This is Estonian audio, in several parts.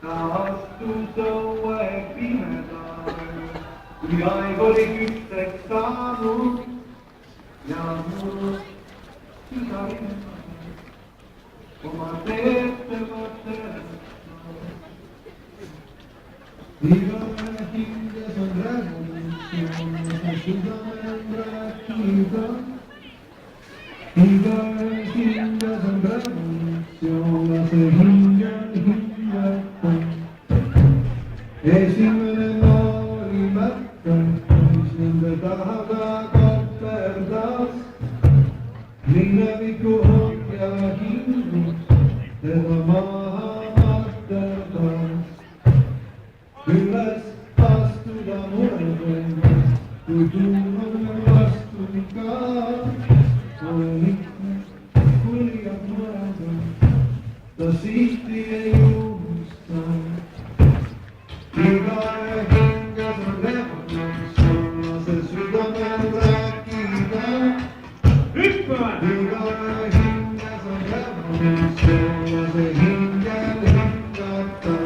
ta astus õue pimedale, kui aeg oli küpseks saanud ja mul südaline oma teete mõtles. Igaühe hinges on revolutsioon, see südamel rääkida. Igaühe hinges on revolutsioon, see hingel hingeta. Esimene noori märke, mis nende tahaga kaperdas. Mineviku hong ja hingus, teda maha masterdas. Üles astuda muredel, kui tuumame vastu ka. Olen ikka kuljad muredel, ta sihti ei unusta. Igaühe hinges on revolutsioon, lase südamel rääkida. Igaühe hinges on revolutsioon, lase hingel hingata.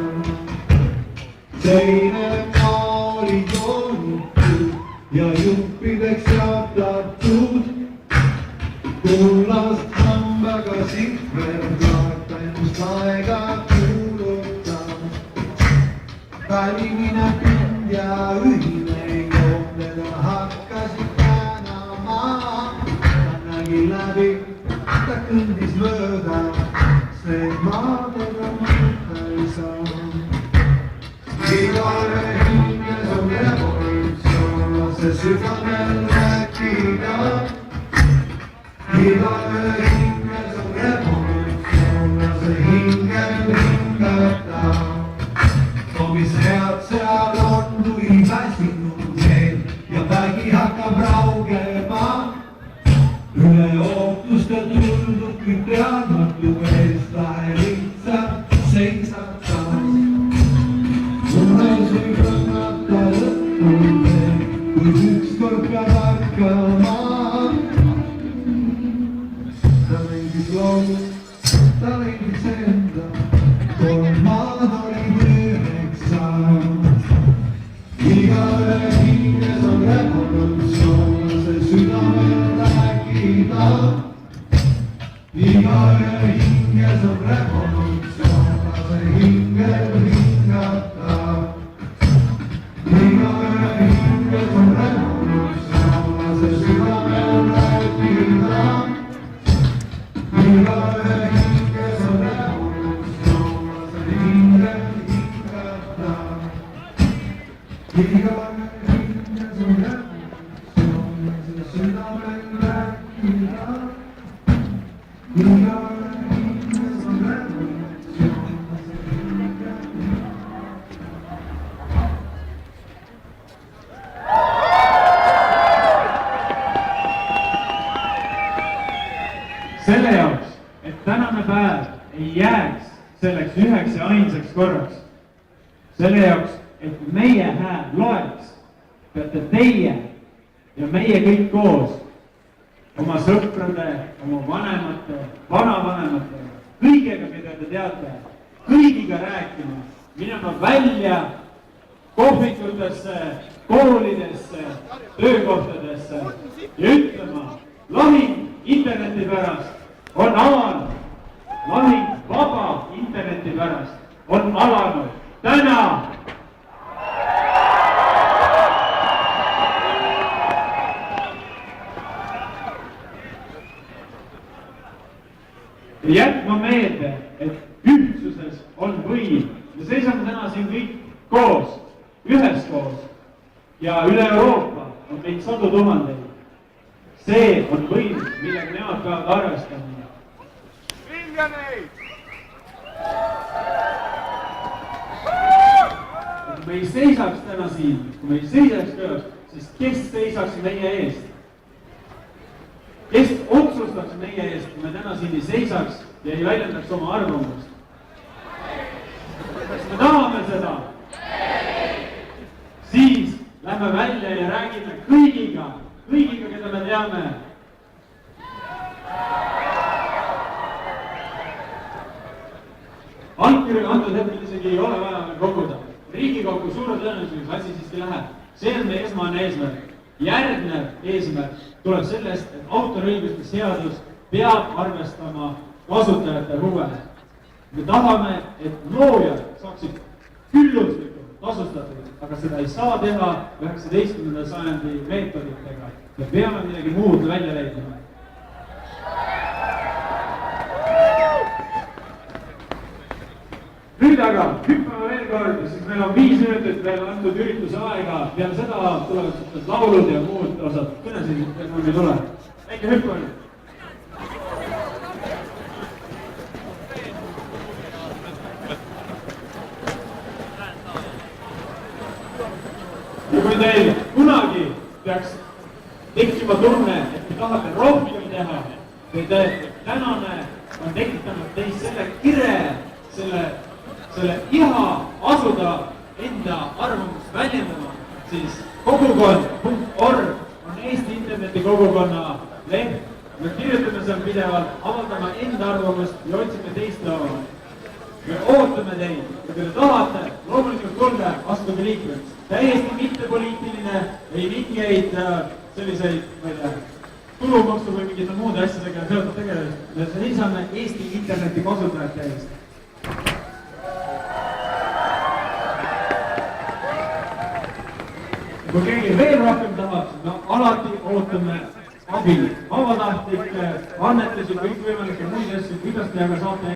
Teine maa oli toonitud ja juppideks jaotatud. Kullast hambaga sihverdaat ainust aega kuulutab. Välimine pind ja ühine jooneda hakkasid tänama. Ta nägi läbi, ta kõndis mööda, see maadega mõõta ei saa. Igaühe hinges on revolutsioon, lase südamel rääkida. Igaühe hinges on revolutsioon, lase hingel hingata. Mis head seal on, kui väsinud veel ja vägi hakkab raugema. Üle ootuste tuldub, kui teadmatu eest lahe lihtsalt seisab taas. Unes võib rõngata lõpul veel, kui ükskord peab ärkama. Ta leidis laulu, ta leidis enda, kolmad olid üheksa. Igaühe hinges on revolutsioon, lase südamel rääkida. Igaühe hinges on revolutsioon, lase hingel hingata. Igaühe hinges on revolutsioon, lase südamel rääkida. Igaühe hinges on revolutsioon, lase hingel hingata. Igaühe hinges on revolutsioon, lase südamel rääkida. Igaühe hinges on revolutsioon, lase hingel hingata. Selle jaoks, et tänane päev ei jääks selleks üheks ja ainsaks korraks. Selle jaoks, et meie hääl loeks, peate teie ja meie kõik koos oma sõprade, oma vanemate, vanavanemate, kõigega, mida te teate, kõigiga rääkima, minema välja kohvikutesse, koolidesse, töökohtadesse ja ütlema, lahing interneti pärast on alanud, lahing vaba interneti pärast on alanud täna. Ja jätma meelde, et ühtsuses on võim. Me seisame täna siin kõik koos, üheskoos ja üle Euroopa on meid sadu tuhandeid. See on võim, millega nemad peavad arvestama. Vinge neid! Kui me ei seisaks täna siin, kui me ei seisaks töös, siis kes seisaks meie eest? Kes otsustaks meie eest, kui me täna siin ei seisaks ja ei väljendaks oma arvamust? Kas me tahame seda? Siis lähme välja ja räägime kõigiga, keda me teame. allkirju antud hetkel isegi ei ole vaja koguda. Riigikokku suure tõenäosusega asi siiski läheb. See on meie esmane eesmärk. Järgnev eesmärk tuleb sellest, et autoriõiguste seadus peab arvestama kasutajate huve. Me tahame, et loojad saaksid külluslikult tasustatud, aga seda ei saa teha 19. sajandi meetoditega. Me peame midagi muud välja leidma. Nüüd aga hüppame veel kord, siis meil on 5 minutit veel antud ürituse aega. Peale seda tulevad laulud ja muud osad. Kõnesid enam ei tule. Väike hüpp on. Ja kui teil kunagi peaks tekkima tunne, et te tahate rohkem teha, või tänane on tekitanud teist selle kire, selle iha asuda enda arvamust väljendama, siis kogukond.org on Eesti internetikogukonna leht. Me kirjutame seal pidevalt, avaldame enda arvamust ja otsime teist arvamust. Me ootame teid, kui te tahate, loomulikult tulge, astuge liikmeks. Täiesti mittepoliitiline, ei mingeid selliseid, ma ei tea, tulumaksu või mingite muude asjadega seotud tegevust. Me seisame Eesti interneti kasutajate eest. Kui keegi veel rohkem tahab, no alati ootame abi, vabatahtlikke, annetusi, kõikvõimalikke muid asju, kuidas te aga saate